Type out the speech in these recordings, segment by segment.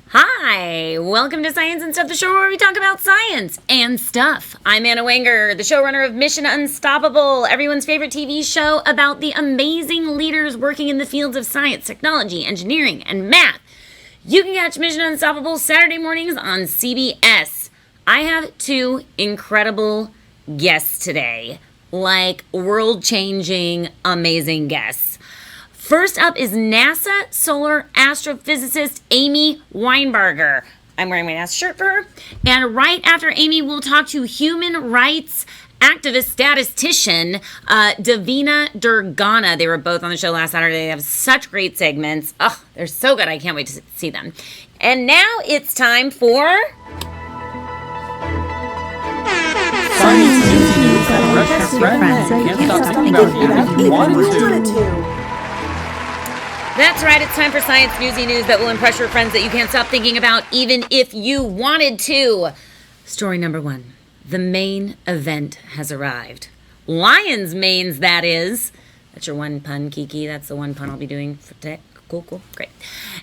Hi, welcome to Science and Stuff, the show where we talk about science and stuff. I'm Anna Weinberger, the showrunner of Mission Unstoppable, everyone's favorite TV show about the amazing leaders working in the fields of science, technology, engineering, and math. You can catch Mission Unstoppable Saturday mornings on CBS. I have two incredible guests today, like world-changing, amazing guests. First up is NASA solar astrophysicist Amy Winebarger. I'm wearing my NASA shirt for her. And right after Amy, we'll talk to human rights activist statistician Davina Durgana. They were both on the show last Saturday. They have such great segments. Oh, they're so good. I can't wait to see them. And now it's time for... Science news that impress your friends that you can't stop thinking about if you wanted to. That's right, it's time for Science Newsy News that will impress your friends that you can't stop thinking about even if you wanted to. Story number one. The main event has arrived. Lion's manes, that is. That's your one pun, Kiki. That's the one pun I'll be doing for today. Cool. Great.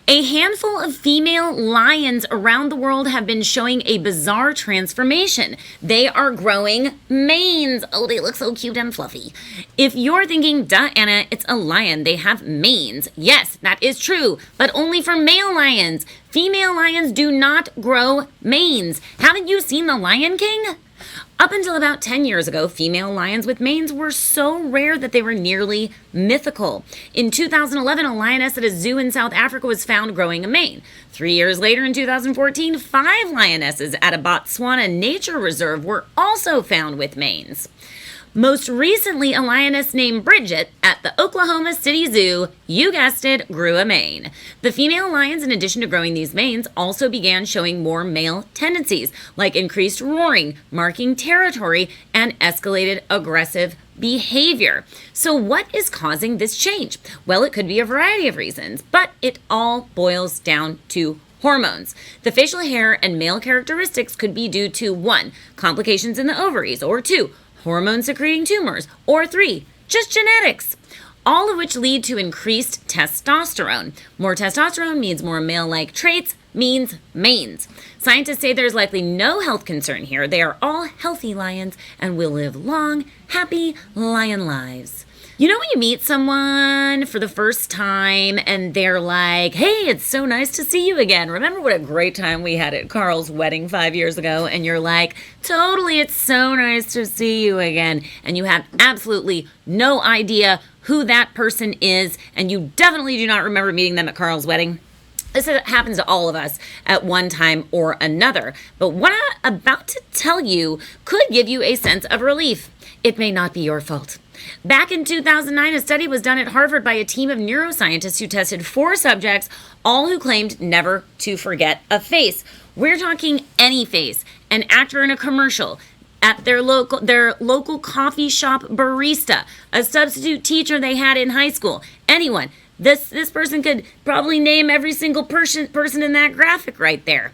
A handful of female lions around the world have been showing a bizarre transformation. They are growing manes. Oh, they look so cute and fluffy. If you're thinking, duh, Anna, it's a lion. They have manes. Yes, that is true, but only for male lions. Female lions do not grow manes. Haven't you seen The Lion King? Up until about 10 years ago, female lions with manes were so rare that they were nearly mythical. In 2011, a lioness at a zoo in South Africa was found growing a mane. 3 years later, in 2014, 5 lionesses at a Botswana nature reserve were also found with manes. Most recently, a lioness named Bridget at the Oklahoma City Zoo, you guessed it, grew a mane. The female lions, in addition to growing these manes, also began showing more male tendencies, like increased roaring, marking territory, and escalated aggressive behavior. So what is causing this change? Well, it could be a variety of reasons, but it all boils down to hormones. The facial hair and male characteristics could be due to 1. Complications in the ovaries, or 2. Hormone-secreting tumors, or 3, just genetics, all of which lead to increased testosterone. More testosterone means more male-like traits, means manes. Scientists say there's likely no health concern here. They are all healthy lions and will live long, happy lion lives. You know when you meet someone for the first time and they're like, hey, it's so nice to see you again. Remember what a great time we had at Carl's wedding 5 years ago? And you're like, totally, it's so nice to see you again. And you have absolutely no idea who that person is. And you definitely do not remember meeting them at Carl's wedding. This happens to all of us at one time or another. But what I'm about to tell you could give you a sense of relief. It may not be your fault. Back in 2009, a study was done at Harvard by a team of neuroscientists who tested 4 subjects, all who claimed never to forget a face. We're talking any face, an actor in a commercial, at their local coffee shop barista, a substitute teacher they had in high school, anyone. This person could probably name every single person in that graphic right there.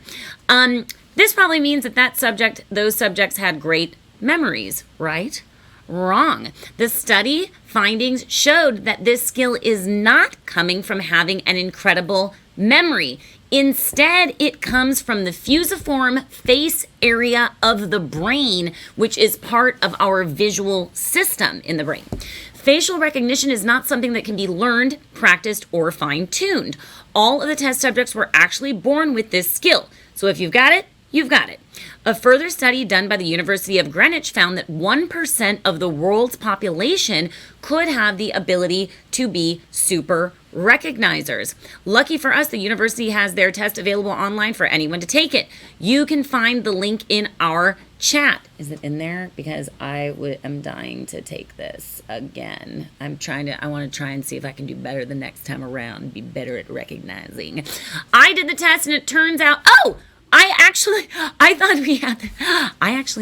This probably means that those subjects had great memories, right? Wrong. The study findings showed that this skill is not coming from having an incredible memory. Instead, it comes from the fusiform face area of the brain, which is part of our visual system in the brain. Facial recognition is not something that can be learned, practiced, or fine-tuned. All of the test subjects were actually born with this skill. So if you've got it, you've got it. A further study done by the University of Greenwich found that 1% of the world's population could have the ability to be super recognizers. Lucky for us, the university has their test available online for anyone to take it. You can find the link in our chat. Is it in there? Because am dying to take this again. I want to try and see if I can do better the next time around, be better at recognizing. I did the test and it turns out, I actually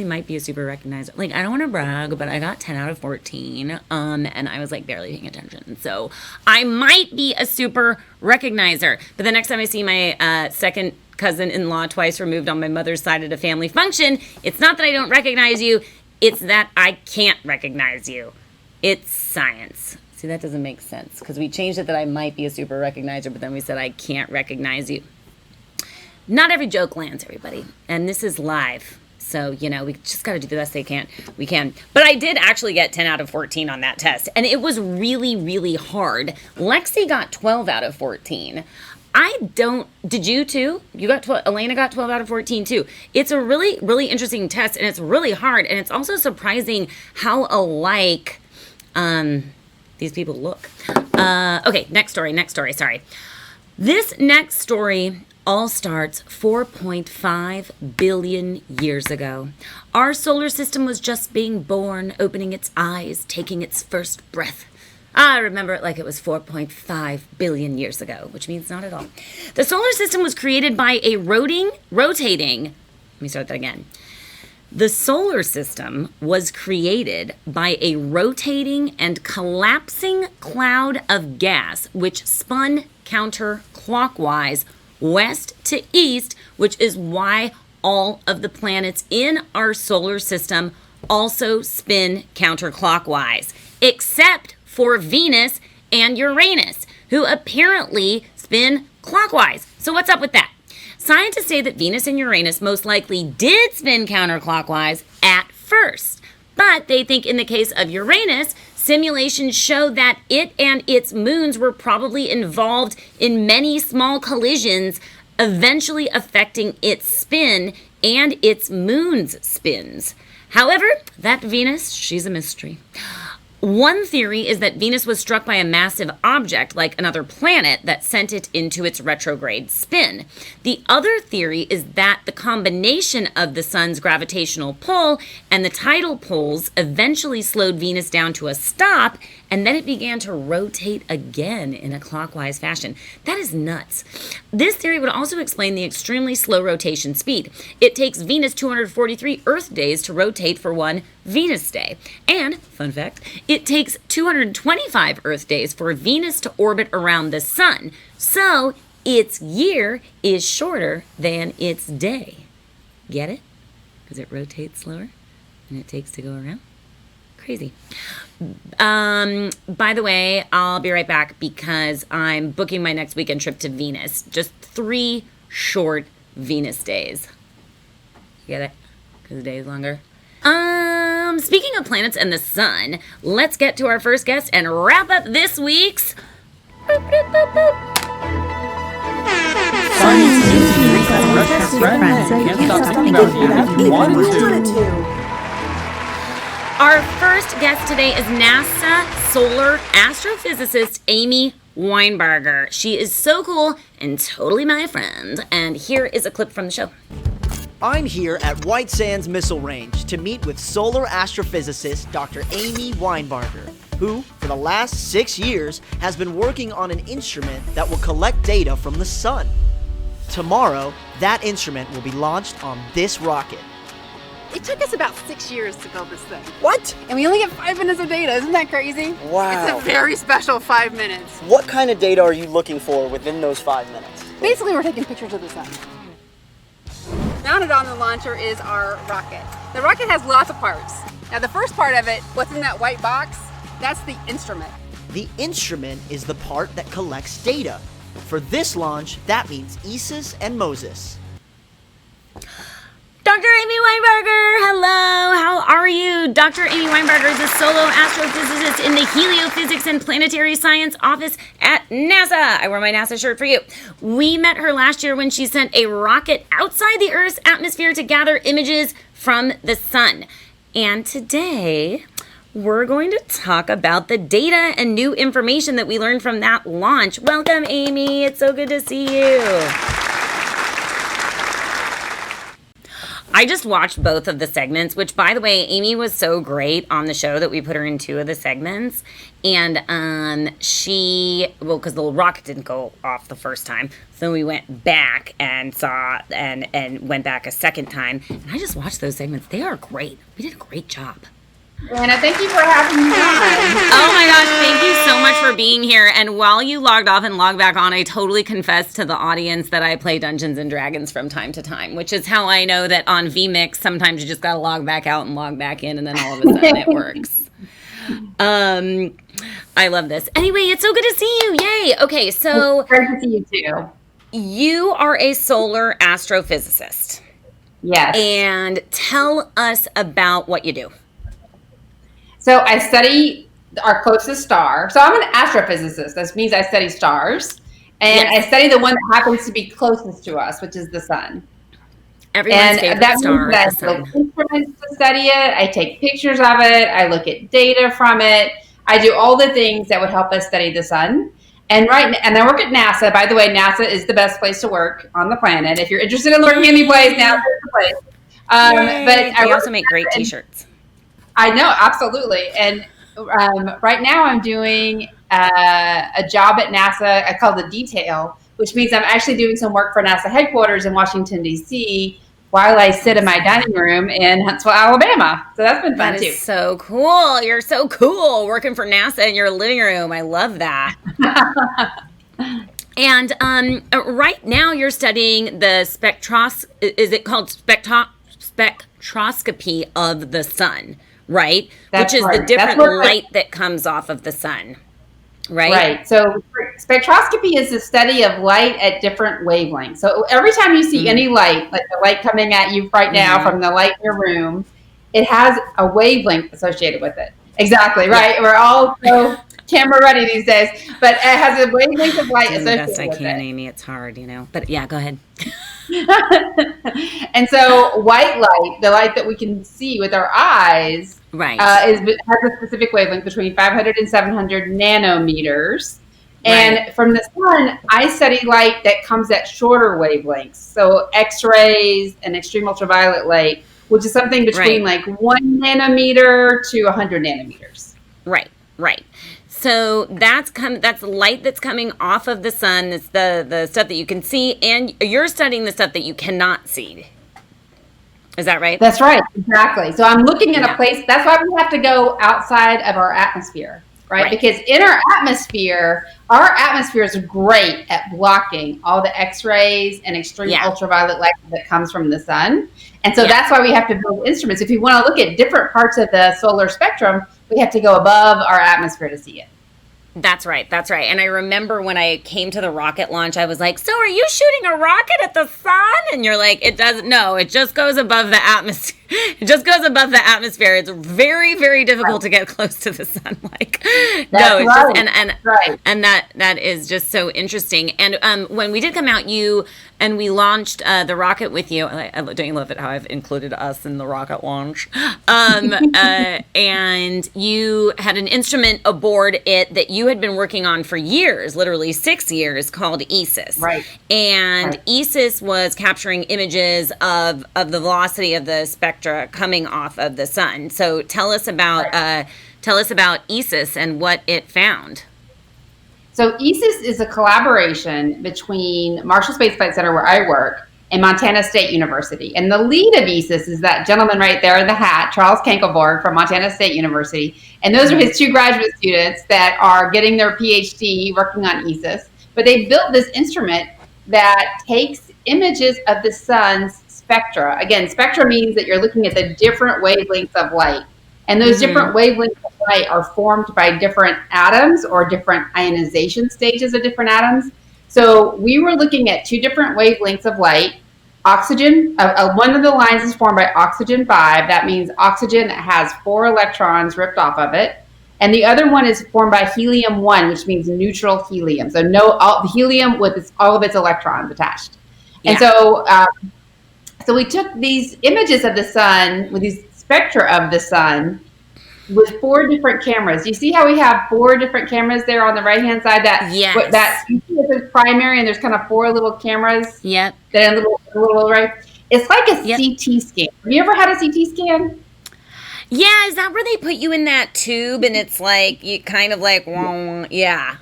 might be a super recognizer. Like, I don't want to brag, but I got 10 out of 14, and I was, like, barely paying attention. So I might be a super recognizer. But the next time I see my second cousin-in-law twice removed on my mother's side at a family function, it's not that I don't recognize you, it's that I can't recognize you. It's science. See, that doesn't make sense because we changed it that I might be a super recognizer, but then we said I can't recognize you. Not every joke lands, everybody. And this is live. So, you know, we just got to do the best we can. But I did actually get 10 out of 14 on that test. And it was really, really hard. Lexi got 12 out of 14. Did you too? You got 12, Elena got 12 out of 14 too. It's a really, really interesting test and it's really hard. And it's also surprising how alike these people look. Okay, next story, sorry. This next story all starts 4.5 billion years ago. Our solar system was just being born, opening its eyes, taking its first breath. I remember it like it was 4.5 billion years ago, which means not at all. The solar system was created by a rotating, let me start that again. The solar system was created by a rotating and collapsing cloud of gas, which spun counterclockwise west to east, which is why all of the planets in our solar system also spin counterclockwise, except for Venus and Uranus, who apparently spin clockwise. So what's up with that? Scientists say that Venus and Uranus most likely did spin counterclockwise at first, but they think in the case of Uranus, simulations show that it and its moons were probably involved in many small collisions, eventually affecting its spin and its moon's spins. However, that Venus, she's a mystery. One theory is that Venus was struck by a massive object, like another planet, that sent it into its retrograde spin. The other theory is that the combination of the sun's gravitational pull and the tidal poles eventually slowed Venus down to a stop, and then it began to rotate again in a clockwise fashion. That is nuts. This theory would also explain the extremely slow rotation speed. It takes Venus 243 Earth days to rotate for one Venus day. And, fun fact, it takes 225 Earth days for Venus to orbit around the sun. So, its year is shorter than its day. Get it? Because it rotates slower than it takes to go around. Crazy. By the way, I'll be right back because I'm booking my next weekend trip to Venus. Just 3 short Venus days. Get it? Because the day is longer. Speaking of planets and the sun, let's get to our first guest and wrap up this week's boop, boop, boop, boop. Science News News that refresh your friends and can't stop thinking about it if you wanted to. Our first guest today is NASA solar astrophysicist Amy Winebarger. She is so cool and totally my friend. And here is a clip from the show. I'm here at White Sands Missile Range to meet with solar astrophysicist Dr. Amy Winebarger, who, for the last 6 years, has been working on an instrument that will collect data from the sun. Tomorrow, that instrument will be launched on this rocket. It took us about 6 years to build this thing. What? And we only get 5 minutes of data. Isn't that crazy? Wow. It's a very special 5 minutes. What kind of data are you looking for within those 5 minutes? Basically, we're taking pictures of the sun. Mounted on the launcher is our rocket. The rocket has lots of parts. Now, the first part of it, what's in that white box, that's the instrument. The instrument is the part that collects data. For this launch, that means Isis and Moses. Dr. Amy Winebarger, hello, how are you? Dr. Amy Winebarger is a solo astrophysicist in the heliophysics and planetary science office at NASA. I wore my NASA shirt for you. We met her last year when she sent a rocket outside the Earth's atmosphere to gather images from the sun. And today, we're going to talk about the data and new information that we learned from that launch. Welcome, Amy. It's so good to see you. I just watched both of the segments, which, by the way, Amy was so great on the show that we put her in 2 of the segments. And because the rocket didn't go off the first time, so we went back and saw and went back a second time. And I just watched those segments. They are great. We did a great job. Anna, thank you for having me on. Oh my gosh, thank you so much for being here. And while you logged off and logged back on, I totally confessed to the audience that I play Dungeons and Dragons from time to time, which is how I know that on VMix, sometimes you just gotta log back out and log back in, and then all of a sudden it works. I love this. Anyway, it's so good to see you. Yay. Okay, so It's great to see you too. you are a solar astrophysicist. Yes. And tell us about what you do. So I study our closest star. So I'm an astrophysicist. This means I study stars. And Yes. I study the one that happens to be closest to us, which is the sun. Everyone's And favorite that star means that is the I sun. build instruments to study it. I take pictures of it. I look at data from it. I do all the things that would help us study the sun. And I work at NASA. By the way, NASA is the best place to work on the planet. If you're interested in working any place, NASA is the place. Yay. But They also make great T-shirts. I know, absolutely. And right now I'm doing a job at NASA. I call the detail, which means I'm actually doing some work for NASA headquarters in Washington, D.C., while I sit in my dining room in Huntsville, Alabama. So that's been fun That too. is so cool. You're so cool working for NASA in your living room. I love that. And right now you're studying the is it called spectroscopy of the sun, right? That's Which is right. the different That's what light that comes off of the sun, right? Right. So spectroscopy is the study of light at different wavelengths. So every time you see any light, like the light coming at you right now from the light in your room, it has a wavelength associated with it. Exactly. Right. We're all so camera ready these days, but it has a wavelength of light Do the associated best I with can, it. Amy. It's hard, But yeah, go ahead. And so white light, the light that we can see with our eyes, Right. has a specific wavelength between 500 and 700 nanometers. And from the sun, I study light that comes at shorter wavelengths. So X-rays and extreme ultraviolet light, which is something between like 1 nanometer to 100 nanometers. Right. So that's light that's coming off of the sun. It's the stuff that you can see, and you're studying the stuff that you cannot see. Is that right? That's right, exactly. So I'm looking at a place. That's why we have to go outside of our atmosphere, right? Because in our atmosphere is great at blocking all the X-rays and extreme ultraviolet light that comes from the sun. And so that's why we have to build instruments. If you want to look at different parts of the solar spectrum, we have to go above our atmosphere to see it. That's right. And I remember when I came to the rocket launch, I was like, so are you shooting a rocket at the sun? And you're like, it doesn't. No, it just goes above the atmosphere. It just goes above the atmosphere. It's very, very difficult to get close to the sun. And that is just so interesting. And when we did come out, and we launched the rocket with you. Don't you love it how I've included us in the rocket launch? And you had an instrument aboard it that you had been working on for years, literally 6 years, called ESIS. Right. And ESIS was capturing images of the velocity of the spectra coming off of the sun. So tell us about ESIS and what it found. So ESIS is a collaboration between Marshall Space Flight Center, where I work, and Montana State University. And the lead of ESIS is that gentleman right there in the hat, Charles Kankelborg from Montana State University. And those are his 2 graduate students that are getting their PhD working on ESIS. But they built this instrument that takes images of the sun's spectra. Again, spectra means that you're looking at the different wavelengths of light. And those different wavelengths of light are formed by different atoms or different ionization stages of different atoms. So we were looking at 2 different wavelengths of light. Oxygen, one of the lines is formed by oxygen 5. That means oxygen has 4 electrons ripped off of it. And the other one is formed by helium 1, which means neutral helium. So helium with all of its electrons attached. Yeah. And so we took these images of the sun with these spectra of the sun with 4 different cameras. You see how we have 4 different cameras there on the right-hand side? That you see it says primary, and there's kind of 4 little cameras. Yep. That a little right. It's like a CT scan. Have you ever had a CT scan? Yeah, is that where they put you in that tube and it's like you kind of like, yeah.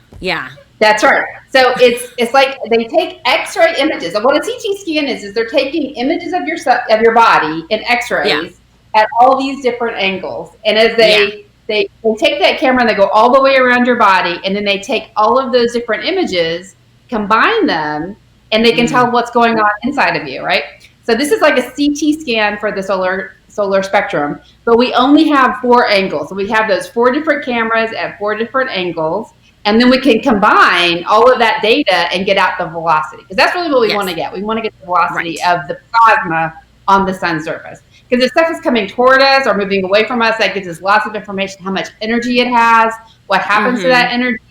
That's right. So it's like they take X-ray images. And what a CT scan is they're taking images of your body in X-rays at all these different angles. And as they take that camera and they go all the way around your body, and then they take all of those different images, combine them, and they can tell what's going on inside of you, right? So this is like a CT scan for the solar solar spectrum, but we only have 4 angles. So we have those 4 different cameras at 4 different angles, and then we can combine all of that data and get out the velocity, because that's really what we want to get. We want to get the velocity of the plasma on the sun's surface. Because if stuff is coming toward us or moving away from us, that gives us lots of information, how much energy it has, what happens to that energy.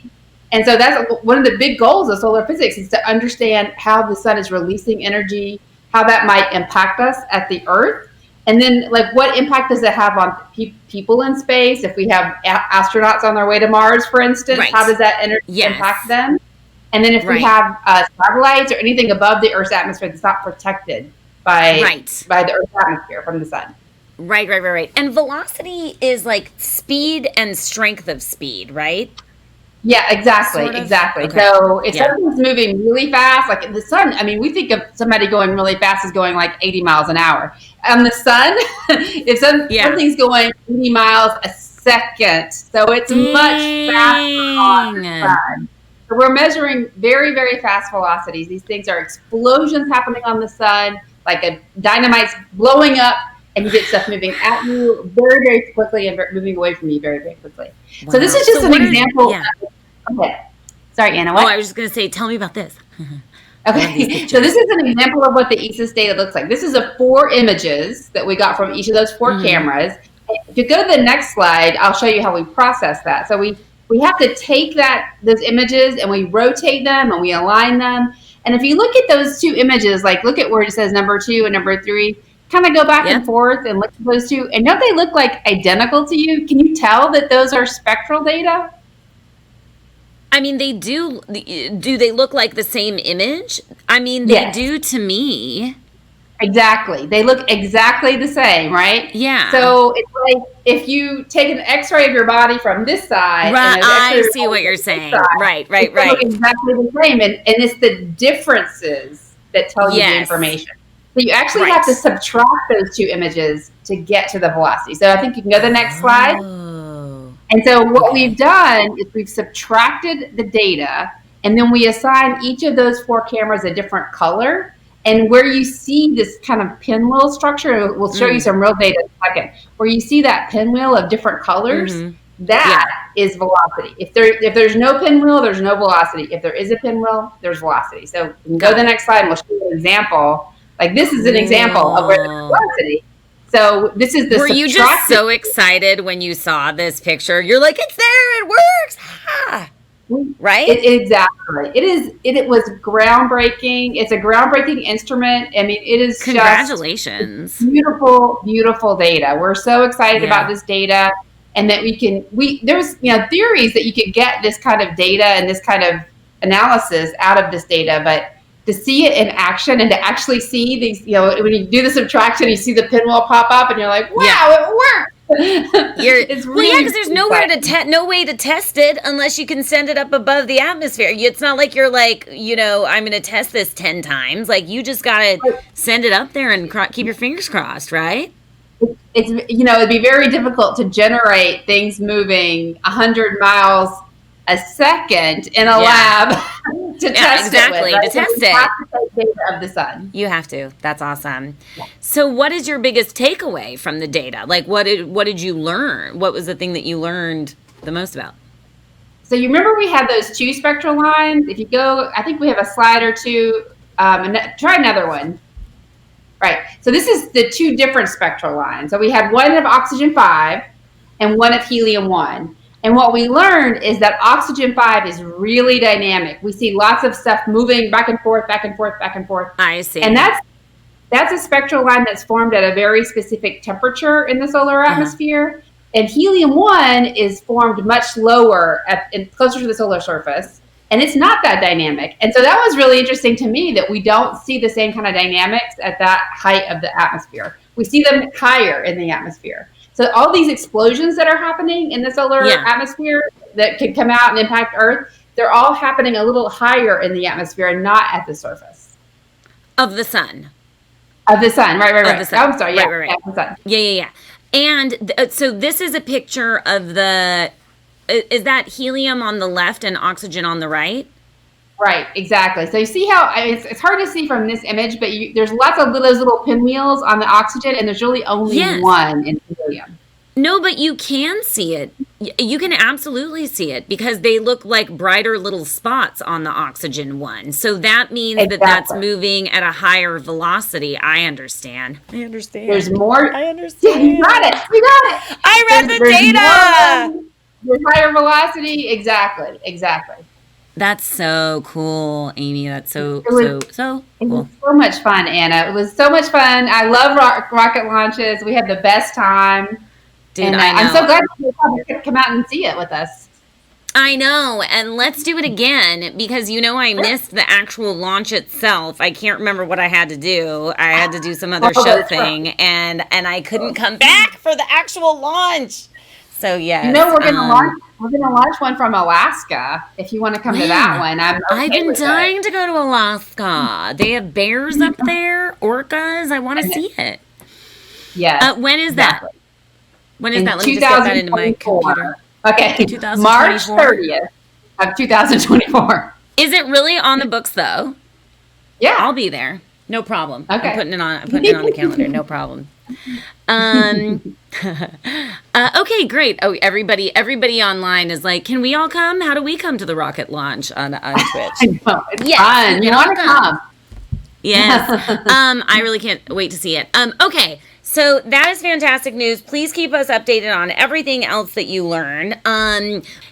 And so that's one of the big goals of solar physics, is to understand how the sun is releasing energy, how that might impact us at the Earth. And then, like, what impact does it have on people in space? If we have astronauts on their way to Mars, for instance, how does that energy impact them? And then if we have satellites or anything above the Earth's atmosphere that's not protected by the Earth's atmosphere from the sun. Right. And velocity is like speed and strength of speed, right? Yeah, exactly. Okay. So if something's moving really fast, like the sun, I mean, we think of somebody going really fast as going like 80 miles an hour. On the sun, if something's going 80 miles a second, so it's much faster on the sun. So we're measuring very, very fast velocities. These things are explosions happening on the sun, like a dynamite's blowing up, and you get stuff moving at you very, very quickly and moving away from you very, very quickly. Wow. So this is just an example. Okay. Sorry, Anna. What? I was just going to say, tell me about this. Okay. So this is an example of what the ESIS data looks like. This is 4 images that we got from each of those 4 cameras. If you go to the next slide, I'll show you how we process that. So we have to take those images and we rotate them and we align them. And if you look at those 2 images, like look at where it says number 2 and number 3, kind of go back and forth and look at those 2. And don't they look like identical to you? Can you tell that those are spectral data? I mean, they do. Do they look like the same image? I mean, they do to me. Exactly. They look exactly the same, right? Yeah. So it's like if you take an X-ray of your body from this side. Right. I see what you're saying. Side, right. Look exactly the same. And it's the differences that tell you the information. So you actually have to subtract those 2 images to get to the velocity. So I think you can go to the next slide. And so what we've done is we've subtracted the data, and then we assign each of those 4 cameras a different color. And where you see this kind of pinwheel structure, we'll show you some real data in a second, where you see that pinwheel of different colors, that is velocity. If there's no pinwheel, there's no velocity. If there is a pinwheel, there's velocity. So we can go to the next slide and we'll show you an example. Like this is an example of where there's velocity. So this is the Were you just so excited when you saw this picture? You're like, it's there, it works. Ha! Right? Exactly. It was groundbreaking. It's a groundbreaking instrument. I mean, it is congratulations. Just beautiful, beautiful data. We're so excited about this data, and that there's theories that you could get this kind of data and this kind of analysis out of this data, but to see it in action and to actually see these, when you do the subtraction, you see the pinwheel pop up and you're like, wow, it worked. It's really because there's no way to test it unless you can send it up above the atmosphere. It's not like you're like, I'm going to test this 10 times. Like you just got to send it up there and keep your fingers crossed, right? It's it'd be very difficult to generate things moving 100 miles a second in a lab to test it with, right? To test it. You have to take data of the sun. You have to. That's awesome. Yeah. So what is your biggest takeaway from the data? Like what did you learn? What was the thing that you learned the most about? So you remember we had those 2 spectral lines? If you go, I think we have a slide or 2. Try another one. Right. So this is the 2 different spectral lines. So we had one of oxygen 5 and one of helium 1. And what we learned is that oxygen 5 is really dynamic. We see lots of stuff moving back and forth, back and forth, back and forth. I see. And that's a spectral line that's formed at a very specific temperature in the solar atmosphere. And helium 1 is formed much lower, closer to the solar surface. And it's not that dynamic. And so that was really interesting to me, that we don't see the same kind of dynamics at that height of the atmosphere. We see them higher in the atmosphere. So all these explosions that are happening in the solar atmosphere that could come out and impact Earth, they're all happening a little higher in the atmosphere and not at the surface. Of the sun. Of the sun, right. Of the sun. I'm sorry, right. Yeah, the sun. Yeah. And so this is a picture of is that helium on the left and oxygen on the right? Right, exactly. So you see how it's hard to see from this image, but there's lots of those little pinwheels on the oxygen, and there's really only Yes. one in helium. No, but you can see it. You can absolutely see it because they look like brighter little spots on the oxygen one. So that means that that's moving at a higher velocity. I understand. There's more. I understand. Yeah, you got it. We got it. I read the data. There's higher velocity. Exactly. That's so cool, Amy. That's so It was cool. so much fun, Anna. It was so much fun. I love rocket launches. We had the best time. Dude, and, I know. I'm so glad you could come out and see it with us. I know, and let's do it again because I missed the actual launch itself. I can't remember what I had to do. I had to do some other show thing, and I couldn't come back for the actual launch. So yes, we're gonna launch one from Alaska. If you want to come to that one, I've been dying to go to Alaska. They have bears up there, orcas. I want to see it. Yes. When is that? When is that? Let me just get that into my computer. Okay, March 30th of 2024. Is it really on the books though? Yeah, I'll be there. No problem. Okay. I'm putting it on the calendar. No problem. Okay, great. Oh, everybody online is like, can we all come? How do we come to the rocket launch on Twitch? I know, it's Yes, fun. You want to come? Yes. I really can't wait to see it. Okay. So that is fantastic news. Please keep us updated on everything else that you learn.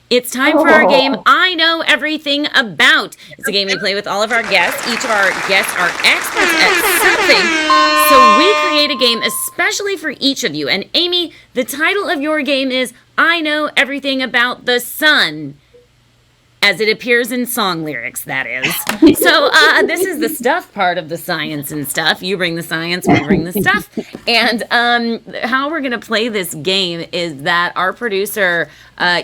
It's time for our game, I Know Everything About. It's a game we play with all of our guests. Each of our guests are experts at something. So we create a game especially for each of you. And Amy, the title of your game is I Know Everything About the Sun. As it appears in song lyrics, that is. So this is the stuff part of the science and stuff. You bring the science, we bring the stuff. And how we're going to play this game is that our producer,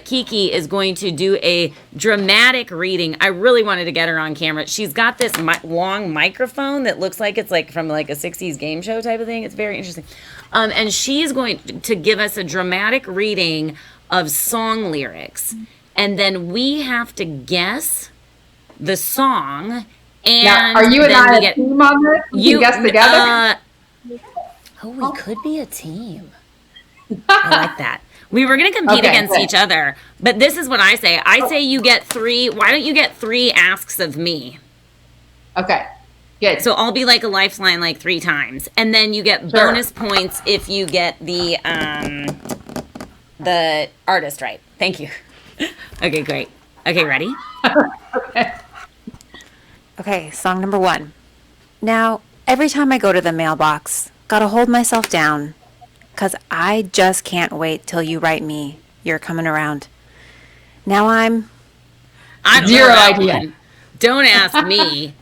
Kiki, is going to do a dramatic reading. I really wanted to get her on camera. She's got this long microphone that looks like it's like from like a 60s game show type of thing. It's very interesting. And she's going to give us a dramatic reading of song lyrics. And then we have to guess the song. And now, are you and I a team on this? You guess together? We could be a team. I like that. We were going to compete against each other. But this is what I say. I say you get 3. Why don't you get 3 asks of me? Okay. Good. So I'll be like a lifeline like 3 times. And then you get bonus points if you get the artist right. Thank you. Okay, great. Okay, ready? Okay, song number 1. Now, every time I go to the mailbox, gotta hold myself down, 'cause I just can't wait till you write me, you're coming around. Now I zero idea. One. Don't ask me.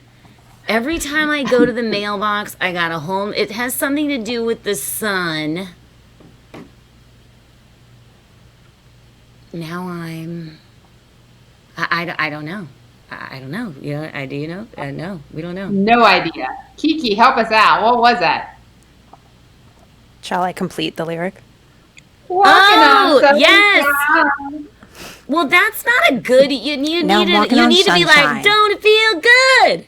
Every time I go to the mailbox, I gotta hold. It has something to do with the sun. Now I don't know. I don't know. Do you know? No, we don't know. No idea. Kiki, help us out. What was that? Shall I complete the lyric? Yes. Well, that's not a good. You need to be like, don't it feel good?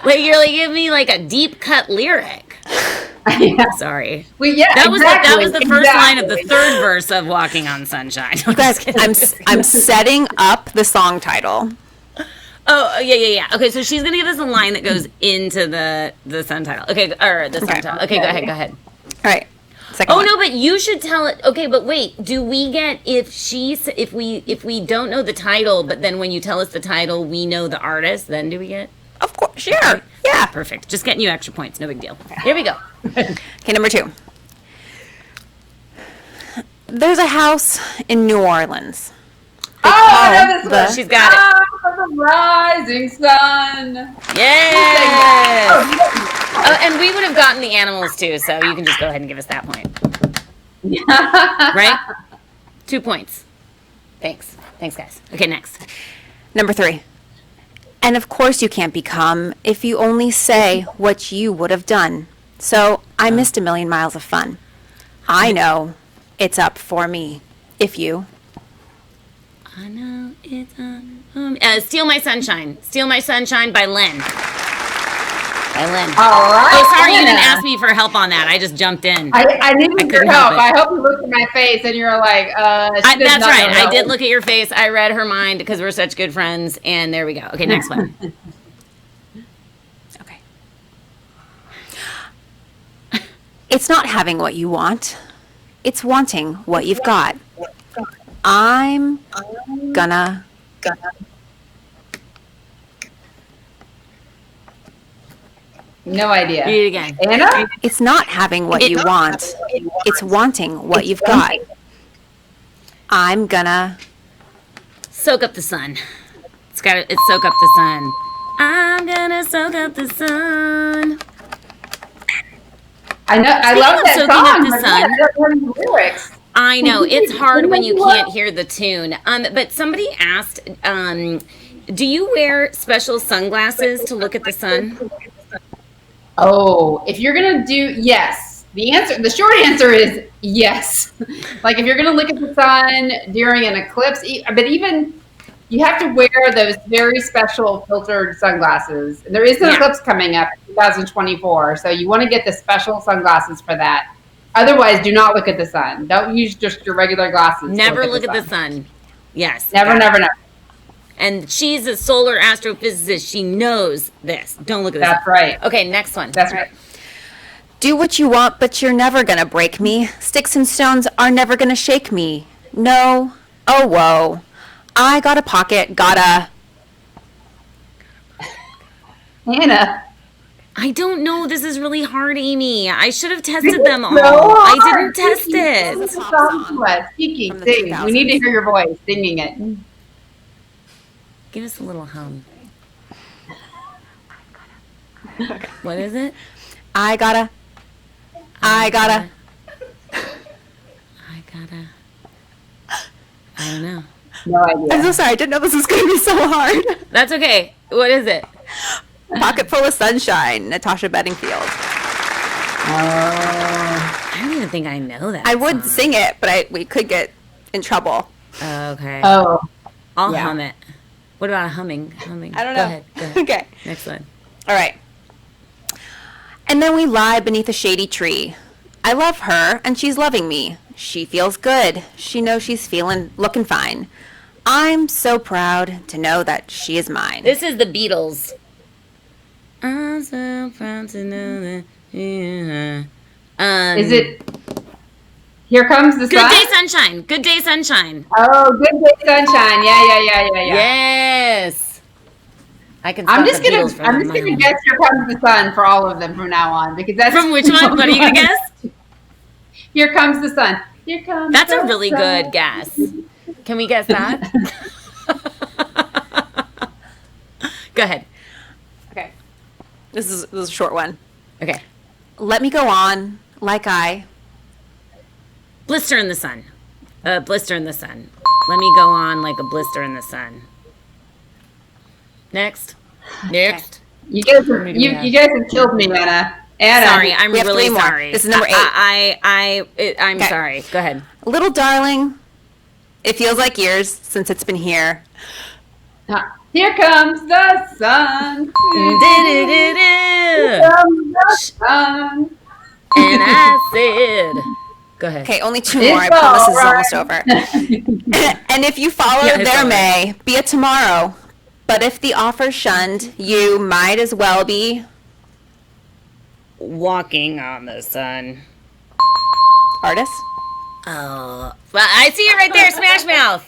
Like you're like give me like a deep cut lyric. Yeah. Sorry. Well, yeah, that was the first line of the third verse of Walking on Sunshine. I'm setting up the song title. Oh yeah. Okay, so she's gonna give us a line that goes into the sun title. Okay, or the sun title. Okay, go ahead. All right. Second one. No, but you should tell it. Okay, but wait. Do we get if we don't know the title, but then when you tell us the title, we know the artist? Then do we get? Of course, sure. Yeah. Perfect. Just getting you extra points. No big deal. Here we go. Okay, number 2. There's a house in New Orleans. I know this one. She's got it. The rising sun. Yes. And we would have gotten the animals too, so you can just go ahead and give us that point. Right? 2 points. Thanks, guys. Okay, next. Number 3. And of course you can't become if you only say what you would have done. So I missed a million miles of fun. I know it's up for me if you. I know it's Steal My Sunshine. Steal My Sunshine by Lynn. All right. Oh, sorry, you didn't ask me for help on that. I just jumped in. I needed your help. I hope you looked at my face and you're like, that's right. I did look at your face. I read her mind because we're such good friends. And there we go. Okay, next one. Okay. It's not having what you want. It's wanting what you've got. I'm gonna. No idea. Read it again. Anna? It's not having what you want. It's wanting what you've got. I'm gonna soak up the sun. It's soak up the sun. I'm gonna soak up the sun. I know. I love that soaking song. up the but sun. I don't know the lyrics. I know it's hard when you can't hear the tune. But somebody asked, do you wear special sunglasses to look at the sun? Oh, if you're gonna do yes, the short answer is yes. Like if you're gonna look at the sun during an eclipse, but even you have to wear those very special filtered sunglasses. And there is an eclipse coming up in 2024, so you want to get the special sunglasses for that. Otherwise, do not look at the sun. Don't use just your regular glasses. Never look at the sun. Yes. Never. And she's a solar astrophysicist. She knows this. Don't look at this. That's right. Okay, next one. That's right. do what you want, but you're never gonna break me. Sticks and stones are never gonna shake me. No. Oh, whoa. I got a pocket, gotta. Hannah. I don't know. This is really hard, Amy. I should have tested them all. I didn't test it. Speaking, sing. We need to hear your voice singing it. Give us a little hum. What is it? I gotta. I don't know. No idea. I'm so sorry. I didn't know this was going to be so hard. That's okay. What is it? Pocket Full of Sunshine, Natasha Bedingfield. I don't even think I know that. I would sing it, but we could get in trouble. Okay. Oh. I'll hum it. What about a humming? I don't know. Go ahead. Okay. Next one. All right. And then we lie beneath a shady tree. I love her, and she's loving me. She feels good. She knows she's looking fine. I'm so proud to know that she is mine. This is the Beatles. I'm so proud to know that. Yeah. Is it Here Comes the Sun? Good Day Sunshine. Good Day Sunshine. Oh, Good Day Sunshine. Yeah. Yes. I can. I'm just gonna guess Here Comes the Sun for all of them from now on because that's from which one? What are you gonna guess? Here Comes the Sun. Here comes. That's the a really sun. good guess. Can we guess that? Go ahead. Okay. This is a short one. Okay. Let me go on like I. Blister in the sun. Blister in the sun. Let me go on like a blister in the sun. Next. Next. You guys have killed me, Anna. Sorry, I'm we have really 3 more. sorry. This is number 8. I'm Okay. sorry. Go ahead. Little darling, it feels like years since it's been here. Here comes the sun. Do-do-do-do. Here comes the sun. And I said, go ahead. Okay, only 2 more. I promise this is almost over. And if you follow, Yeah, it's there all may be a tomorrow. But if the offer's shunned, you might as well be Walking on the sun. artist. Oh, well, I see it right there. Smash Mouth.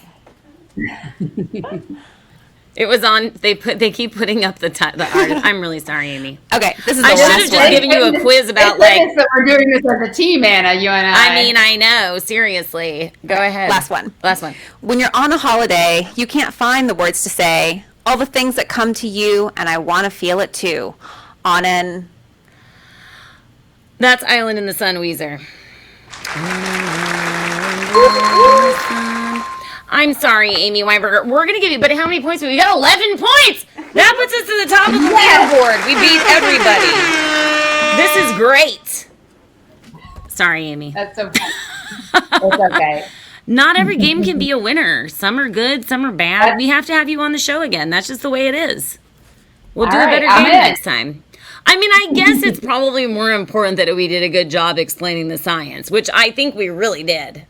It was on. They keep putting up the artist. I'm really sorry, Amy. Okay, this is the I should have last just one. given you a quiz about It's like. nice that we're doing this as a team, Anna. You and I. I mean, I know. Seriously, go ahead. Last one. Last one. When you're on a holiday, you can't find the words to say all the things that come to you, and I want to feel it too. On an. That's Island in the Sun, Weezer. I'm sorry, Amy Weinberger. We're going to give you, but how many points? We got 11 points. That puts us to the top of the leaderboard. We beat everybody. This is great. Sorry, Amy. That's okay. It's okay. Not every game can be a winner. Some are good, some are bad. We have to have you on the show again. That's just the way it is. We'll do a better game next time. I mean, I guess it's probably more important that we did a good job explaining the science, which I think we really did.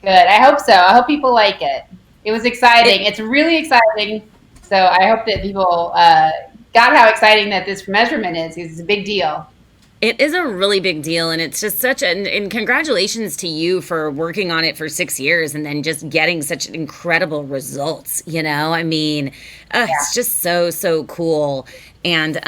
Good. I hope so. I hope people like it. It was exciting. It's really exciting. So I hope that people got how exciting that this measurement is. It's a big deal. It is a really big deal, and it's just and congratulations to you for working on it for 6 years and then just getting such incredible results, you know? I mean, it's just so cool. And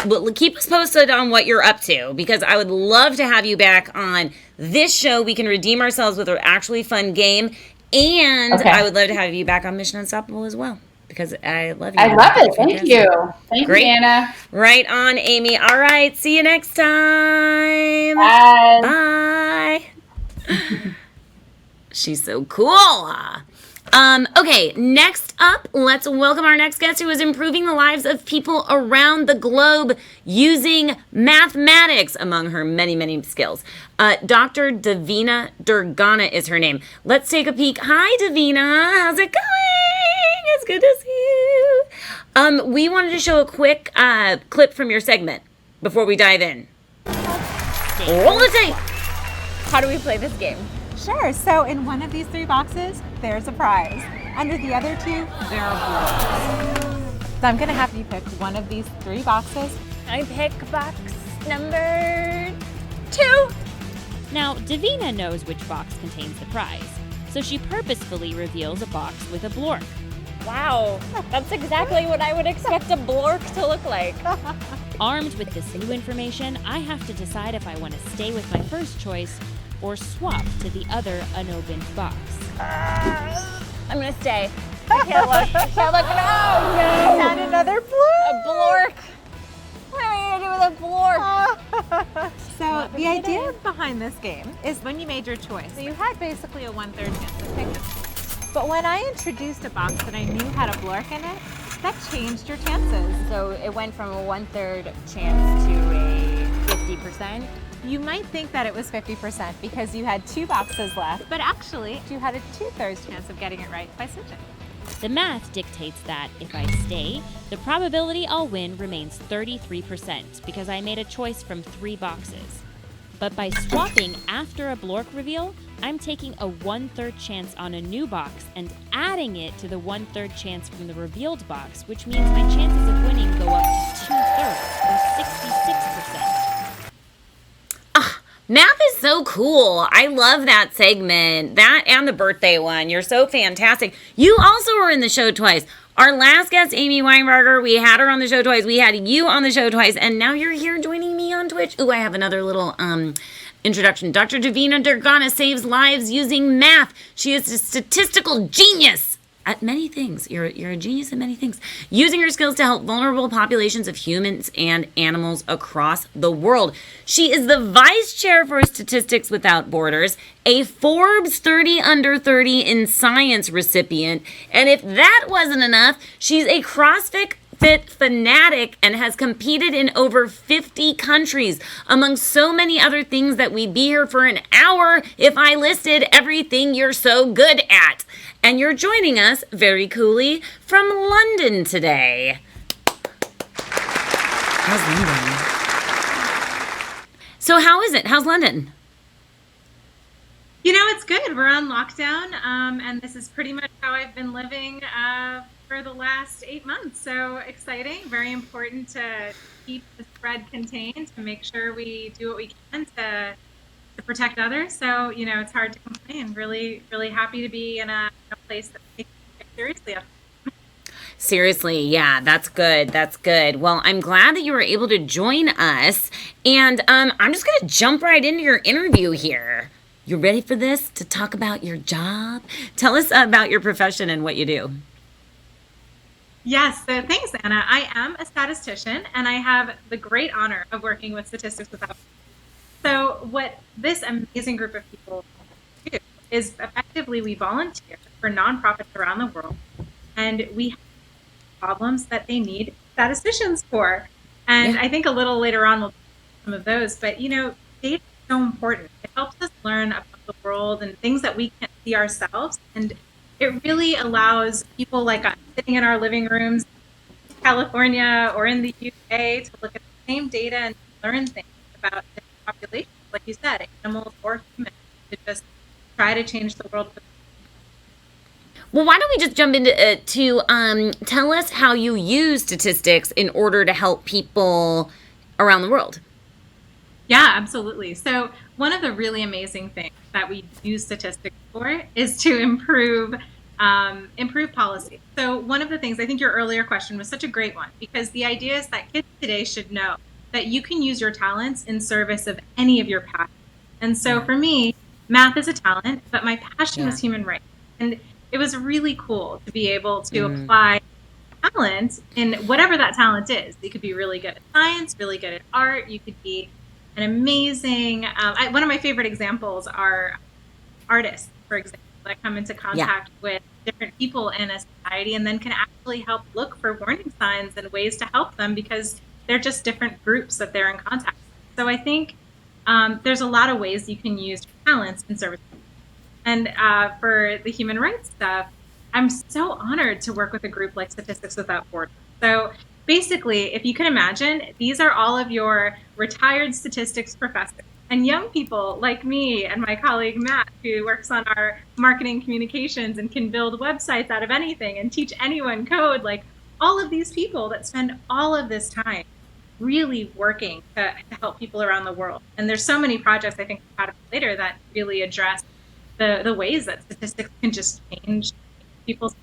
well, keep us posted on what you're up to, because I would love to have you back on this show. We can redeem ourselves with an actually fun game, and I would love to have you back on Mission Unstoppable as well, because I love you. I love it. Thank you. Thank you, Anna. Right on, Amy. All right. See you next time. Bye. Bye. She's so cool. Okay, next up, let's welcome our next guest, who is improving the lives of people around the globe using mathematics, among her many skills. Dr. Davina Durgana is her name. Let's take a peek. Hi, Davina. How's it going? It's good to see you. We wanted to show a quick clip from your segment before we dive in. Roll the tape. How do we play this game? Sure. So in one of these 3 boxes, there's a prize. Under the other 2, there are blocks. So I'm going to have you pick one of these 3 boxes. I pick box number 2. Now, Davina knows which box contains the prize, so she purposefully reveals a box with a blork. Wow, that's exactly what I would expect a blork to look like. Armed with this new information, I have to decide if I want to stay with my first choice or swap to the other unopened box. I'm gonna stay. I can't look. No. And another blork. A blork. What am I gonna do with a blork? So the idea behind this game is when you made your choice, so you had basically a 1/3 chance of picking. But when I introduced a box that I knew had a blork in it, that changed your chances. So it went from a 1/3 chance to a 50%. You might think that it was 50% because you had 2 boxes left, but actually you had a 2/3 chance of getting it right by switching. The math dictates that if I stay, the probability I'll win remains 33% because I made a choice from 3 boxes. But by swapping after a blork reveal, I'm taking a 1/3 chance on a new box and adding it to the 1/3 chance from the revealed box, which means my chances of winning go up to 2/3 or 66%. Math is so cool. I love that segment. That and the birthday one. You're so fantastic. You also were in the show twice. Our last guest, Amy Winebarger, we had her on the show twice. We had you on the show twice. And now you're here joining me on Twitch. Ooh, I have another little introduction. Dr. Davina Durgana saves lives using math. She is a statistical genius at many things. You're a genius at many things. Using her skills to help vulnerable populations of humans and animals across the world. She is the vice chair for Statistics Without Borders, a Forbes 30 Under 30 in Science recipient, and if that wasn't enough, she's a CrossFit fanatic and has competed in over 50 countries, among so many other things that we'd be here for an hour if I listed everything you're so good at. And you're joining us, very coolly, from London today. How's London? So how is it? How's London? You know, it's good. We're on lockdown, and this is pretty much how I've been living for the last 8 months. So exciting, very important to keep the spread contained, to make sure we do what we can to protect others. So, you know, it's hard to complain. Really, really happy to be in a place that takes it seriously. Seriously, yeah, that's good. That's good. Well, I'm glad that you were able to join us. And I'm just going to jump right into your interview here. You ready for this, to talk about your job? Tell us about your profession and what you do. Yes, so thanks, Anna. I am a statistician, and I have the great honor of working with Statistics Without Borders. So what this amazing group of people do is effectively we volunteer for nonprofits around the world, and we have problems that they need statisticians for. And I think a little later on we'll do some of those, but you know, data is so important. It helps us learn about the world and things that we can't see ourselves. And it really allows people like us sitting in our living rooms in California or in the UK to look at the same data and learn things about different populations, like you said, animals or humans, to just try to change the world. Well, why don't we just jump into tell us how you use statistics in order to help people around the world. Yeah, absolutely. So one of the really amazing things that we use statistics for is to improve policy. So one of the things, I think your earlier question was such a great one, because the idea is that kids today should know that you can use your talents in service of any of your passions. And so for me, math is a talent, but my passion was human rights. And it was really cool to be able to apply talent in whatever that talent is. You could be really good at science, really good at art. You could be an amazing, one of my favorite examples are artists, for example, that come into contact with different people in a society and then can actually help look for warning signs and ways to help them, because they're just different groups that they're in contact with. So I think there's a lot of ways you can use your talents in service. And for the human rights stuff, I'm so honored to work with a group like Statistics Without Borders. So basically, if you can imagine, these are all of your retired statistics professors and young people like me and my colleague Matt, who works on our marketing communications and can build websites out of anything and teach anyone code. Like all of these people that spend all of this time really working to help people around the world. And there's so many projects I think about later that really address the ways that statistics can just change people's.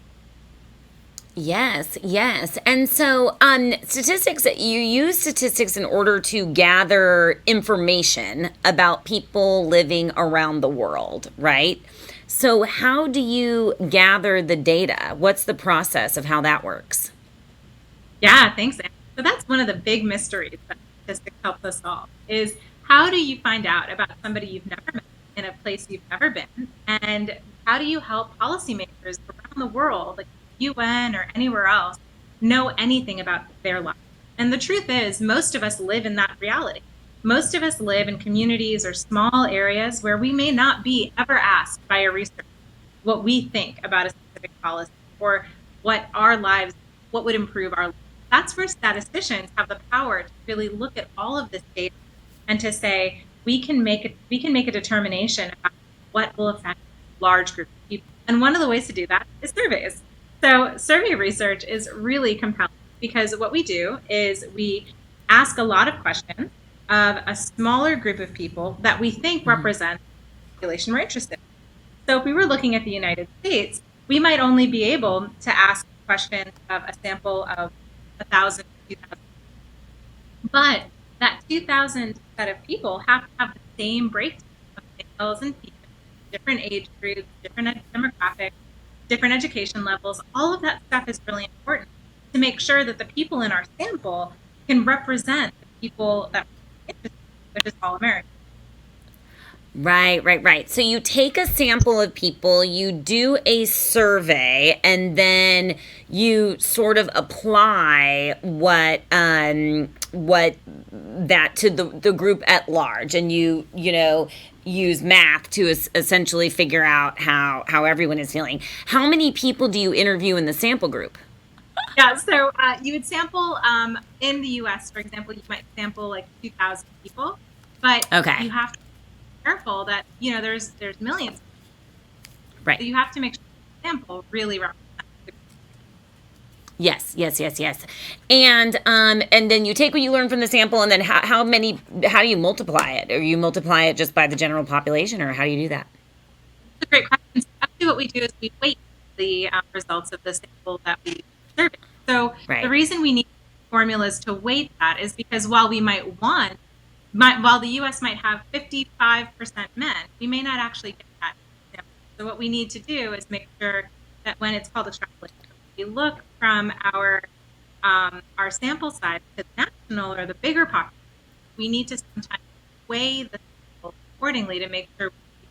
Yes. And so statistics, you use statistics in order to gather information about people living around the world, right? So how do you gather the data? What's the process of how that works? Yeah, thanks, Anne. So that's one of the big mysteries that statistics helps us solve, is how do you find out about somebody you've never met in a place you've never been? And how do you help policymakers around the world, like UN or anywhere else, know anything about their lives? And the truth is, most of us live in that reality. Most of us live in communities or small areas where we may not be ever asked by a researcher what we think about a specific policy or what would improve our lives. That's where statisticians have the power to really look at all of this data and to say, we can make a determination about what will affect a large group of people. And one of the ways to do that is surveys. So survey research is really compelling, because what we do is we ask a lot of questions of a smaller group of people that we think represent the population we're interested in. So if we were looking at the United States, we might only be able to ask questions of a sample of 1,000 to 2,000. But that 2,000 set of people have to have the same breakdown of males and females, different age groups, different demographics, different education levels. All of that stuff is really important to make sure that the people in our sample can represent the people that we're interested in, which is all Americans. Right. So you take a sample of people, you do a survey, and then you sort of apply what that to the group at large, and you use math to essentially figure out how everyone is feeling. How many people do you interview in the sample group? Yeah, so you would sample in the U.S., for example, you might sample like 2,000 people, but you have to careful that there's millions, right? So you have to make sure the sample really represents the group. Yes. And then you take what you learn from the sample, and then how do you multiply it? Or you multiply it just by the general population, or how do you do that? That's a great question. So actually what we do is we weight the results of the sample that we survey. So the reason we need formulas to weight that is because while the U.S. might have 55% men, we may not actually get that. So what we need to do is make sure that when it's called extrapolation, we look from our sample size to the national or the bigger population. We need to sometimes weigh the sample accordingly to make sure we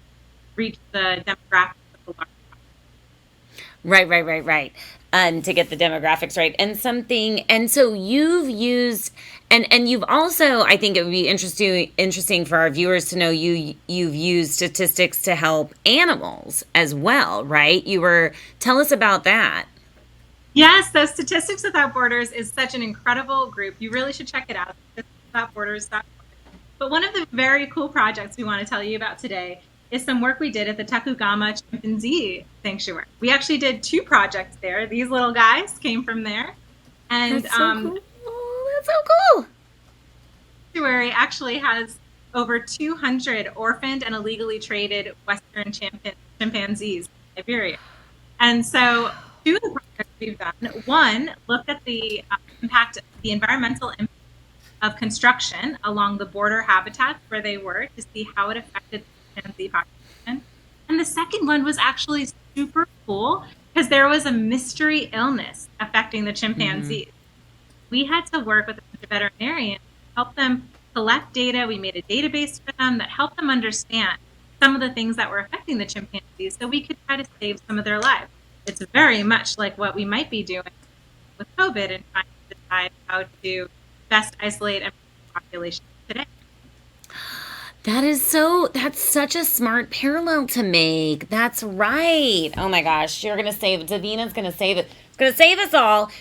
reach the demographics of the large population. Right. to get the demographics right. And so you've used, and you've also, I think it would be interesting for our viewers to know you've used statistics to help animals as well, right? Tell us about that. Yes, so Statistics Without Borders is such an incredible group. You really should check it out, statisticswithoutborders.org. But one of the very cool projects we want to tell you about today is some work we did at the Takugama Chimpanzee Sanctuary. We actually did 2 projects there. These little guys came from there. And That's so cool. That's so cool. The sanctuary actually has over 200 orphaned and illegally traded Western chimpanzees in Siberia. And so 2 of the projects we've done, one looked at the environmental impact of construction along the border habitats where they were to see how it affected the chimpanzee population. And the second one was actually super cool because there was a mystery illness affecting the chimpanzees. Mm-hmm. We had to work with a bunch of veterinarians to help them collect data. We made a database for them that helped them understand some of the things that were affecting the chimpanzees so we could try to save some of their lives. It's very much like what we might be doing with COVID and trying to decide how to best isolate and population today. That's such a smart parallel to make. That's right. Oh my gosh, Davina's gonna save it. It's gonna save us all.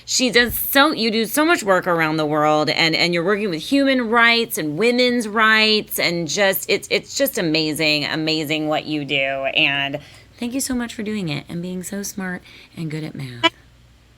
You do so much work around the world, and you're working with human rights and women's rights, and it's just amazing what you do. And thank you so much for doing it and being so smart and good at math. The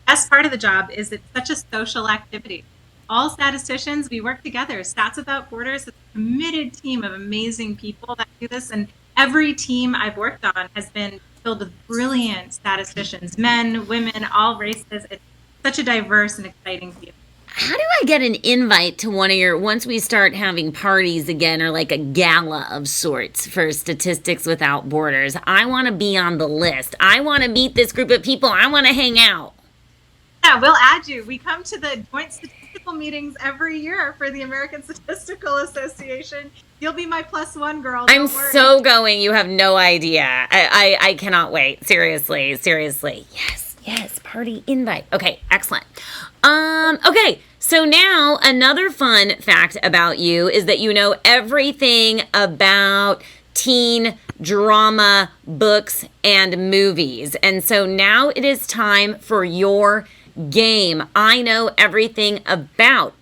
best part of the job is it's such a social activity. All statisticians, we work together. Stats Without Borders is a committed team of amazing people that do this. And every team I've worked on has been filled with brilliant statisticians, men, women, all races. It's such a diverse and exciting field. How do I get an invite to once we start having parties again, or like a gala of sorts for Statistics Without Borders? I want to be on the list. I want to meet this group of people. I want to hang out. Yeah, we'll add you. We come to the joint statistical meetings every year for the American Statistical Association. You'll be my +1 girl. I'm so going. You have no idea. I cannot wait. Seriously. Yes. Party invite. Okay, excellent. Okay, so now another fun fact about you is that you know everything about teen drama, books, and movies. And so now it is time for your game. I know everything about.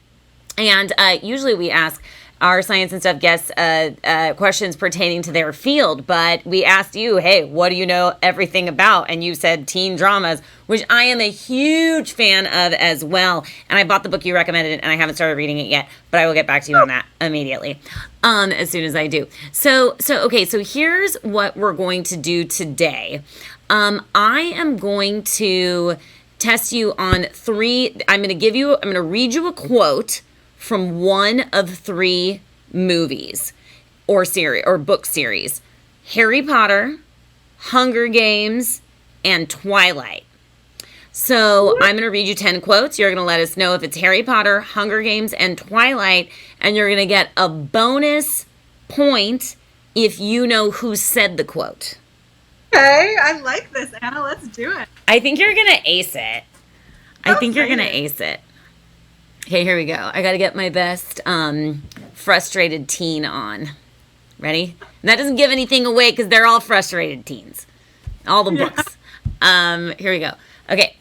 And usually we ask our Science and Stuff guests questions pertaining to their field, but we asked you, hey, what do you know everything about? And you said teen dramas, which I am a huge fan of as well. And I bought the book you recommended, and I haven't started reading it yet, but I will get back to you on that immediately, as soon as I do. So here's what we're going to do today. I am going to test you on 3. I'm going to read you a quote from one of 3 movies or book series: Harry Potter, Hunger Games, and Twilight. So I'm going to read you 10 quotes. You're going to let us know if it's Harry Potter, Hunger Games, and Twilight, and you're going to get a bonus point if you know who said the quote. Okay, I like this, Anna. Let's do it. I think you're going to ace it. Okay, here we go. I got to get my best frustrated teen on. Ready? And that doesn't give anything away because they're all frustrated teens. All the books. Here we go. Okay.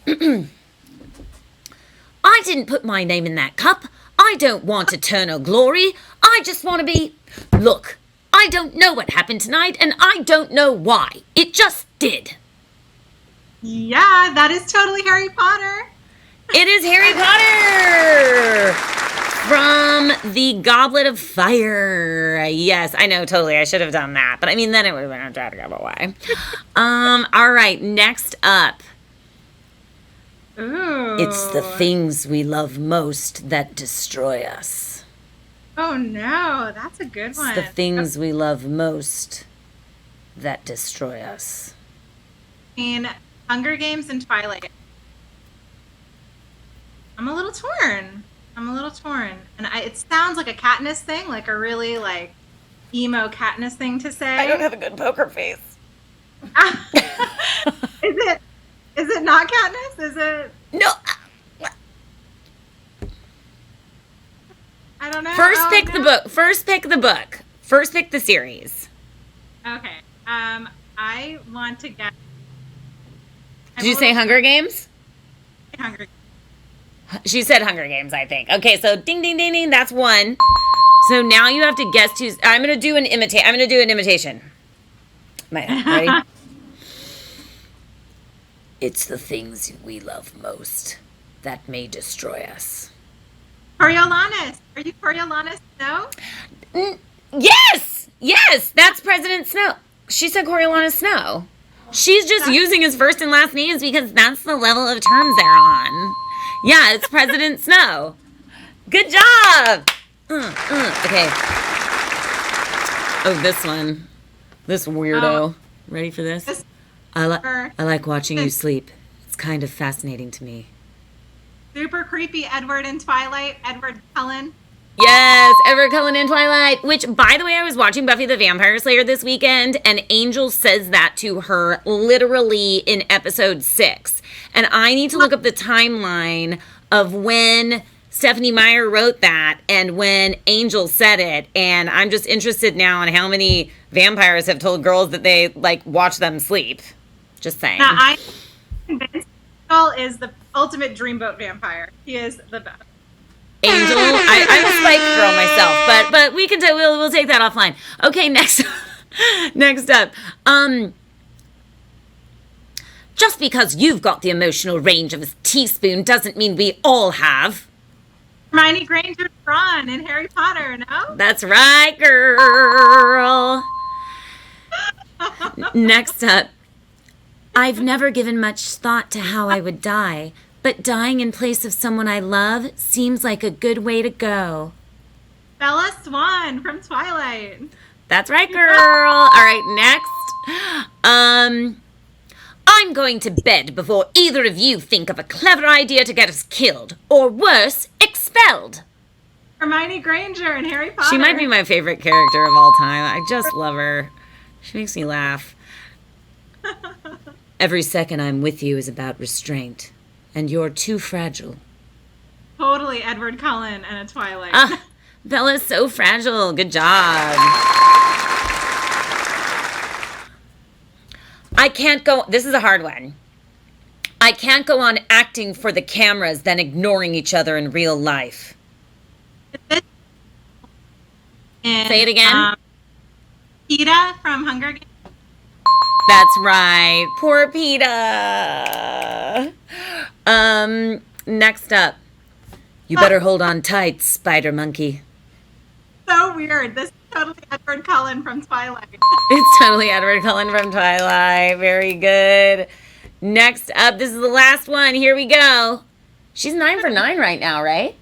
I didn't put my name in that cup. I don't want eternal glory. I just want to be... Look, I don't know what happened tonight, and I don't know why. It just did. Yeah, that is totally Harry Potter. It is Harry Potter from the Goblet of Fire. Yes, I know, totally. I should have done that. But I mean, then it would have been a Dragon Goblet. Why? All right, next up. Ooh. It's the things we love most that destroy us. Oh, no. That's a good one. It's the things we love most that destroy us. In Hunger Games and Twilight. I'm a little torn. And it sounds like a Katniss thing, like a really, emo Katniss thing to say. I don't have a good poker face. Is it Is it not Katniss? Is it? No. I don't know. First pick the book. First pick the book. First pick the series. Okay. I want to guess. Did you say Hunger Games? Hunger. She said Hunger Games, I think. Okay, so ding, ding, ding, ding. That's one. So now you have to guess two. I'm gonna do an imitation. Ready? It's the things we love most that may destroy us. Coriolanus. Are you Coriolanus Snow? Yes, that's President Snow. She said Coriolanus Snow. She's just using his first and last names because that's the level of terms they're on. Yeah, it's President Snow. Good job. Okay. Oh, this one. This weirdo. Ready for this? I like watching you sleep. It's kind of fascinating to me. Super creepy Edward in Twilight. Edward Cullen. Yes, Edward Cullen in Twilight. Which, by the way, I was watching Buffy the Vampire Slayer this weekend, and Angel says that to her literally in episode 6. And I need to look up the timeline of when Stephanie Meyer wrote that and when Angel said it. And I'm just interested now in how many vampires have told girls that they, like, watch them sleep. Just saying. Now, I'm convinced Angel is the ultimate dreamboat vampire. He is the best. Angel, I'm a Spike girl myself, but we can we'll take that offline. Okay, next up. Just because you've got the emotional range of a teaspoon doesn't mean we all have. Hermione Granger, Ron in Harry Potter, no? That's right, girl. Next up. I've never given much thought to how I would die, but dying in place of someone I love seems like a good way to go. Bella Swan from Twilight. That's right, girl. All right, next. I'm going to bed before either of you think of a clever idea to get us killed, or worse, expelled. Hermione Granger in Harry Potter. She might be my favorite character of all time. I just love her. She makes me laugh. Every second I'm with you is about restraint, and you're too fragile. Totally Edward Cullen and a Twilight. Bella's so fragile. Good job. I can't go... This is a hard one. I can't go on acting for the cameras then ignoring each other in real life. Say it again. Peeta from Hunger Games. That's right. Poor PETA. Next up. You better hold on tight, spider monkey. So weird. This is totally Edward Cullen from Twilight. It's totally Edward Cullen from Twilight. Very good. Next up, this is the last one. Here we go. She's 9 for 9 right now, right?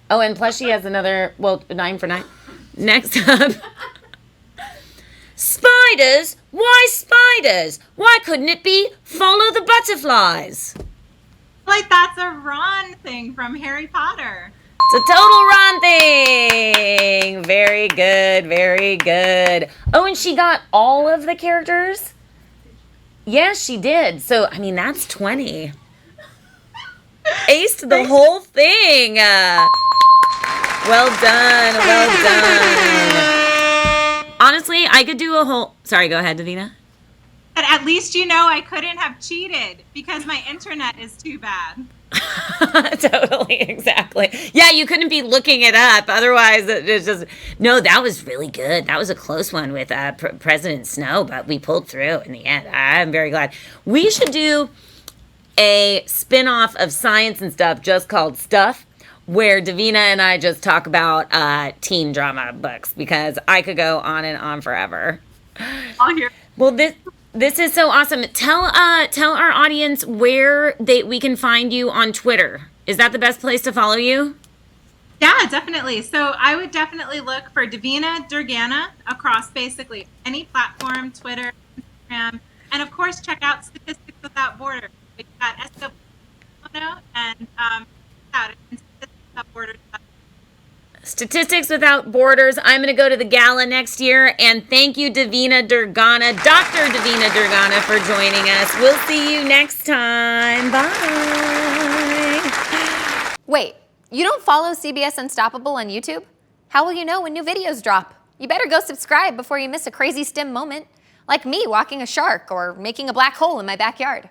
Oh, and plus she has another, 9 for 9. Next up. Spiders? Why spiders? Why couldn't it be follow the butterflies? Like that's a Ron thing from Harry Potter. It's a total Ron thing. Very good, very good. Oh, and she got all of the characters? Yes, she did. So, I mean, that's 20. Aced the whole thing. Well done, well done. Honestly, I could do a whole... Sorry, go ahead, Davina. But at least you know I couldn't have cheated because my internet is too bad. Totally, exactly. Yeah, you couldn't be looking it up. Otherwise, it's just... No, that was really good. That was a close one with President Snow, but we pulled through in the end. I'm very glad. We should do a spin-off of science and stuff just called Stuff, where Davina and I just talk about teen drama books, because I could go on and on forever. I'll hear. Well, this is so awesome. Tell our audience where we can find you on Twitter. Is that the best place to follow you? Yeah, definitely. So I would definitely look for Davina Durgana across basically any platform, Twitter, Instagram, and of course check out Statistics Without Borders. We've got SW and out at Statistics Without Borders. Statistics Without Borders. I'm going to go to the gala next year. And thank you, Davina Durgana, Dr. Davina Durgana, for joining us. We'll see you next time. Bye. Wait, you don't follow CBS Unstoppable on YouTube? How will you know when new videos drop? You better go subscribe before you miss a crazy STEM moment, like me walking a shark or making a black hole in my backyard.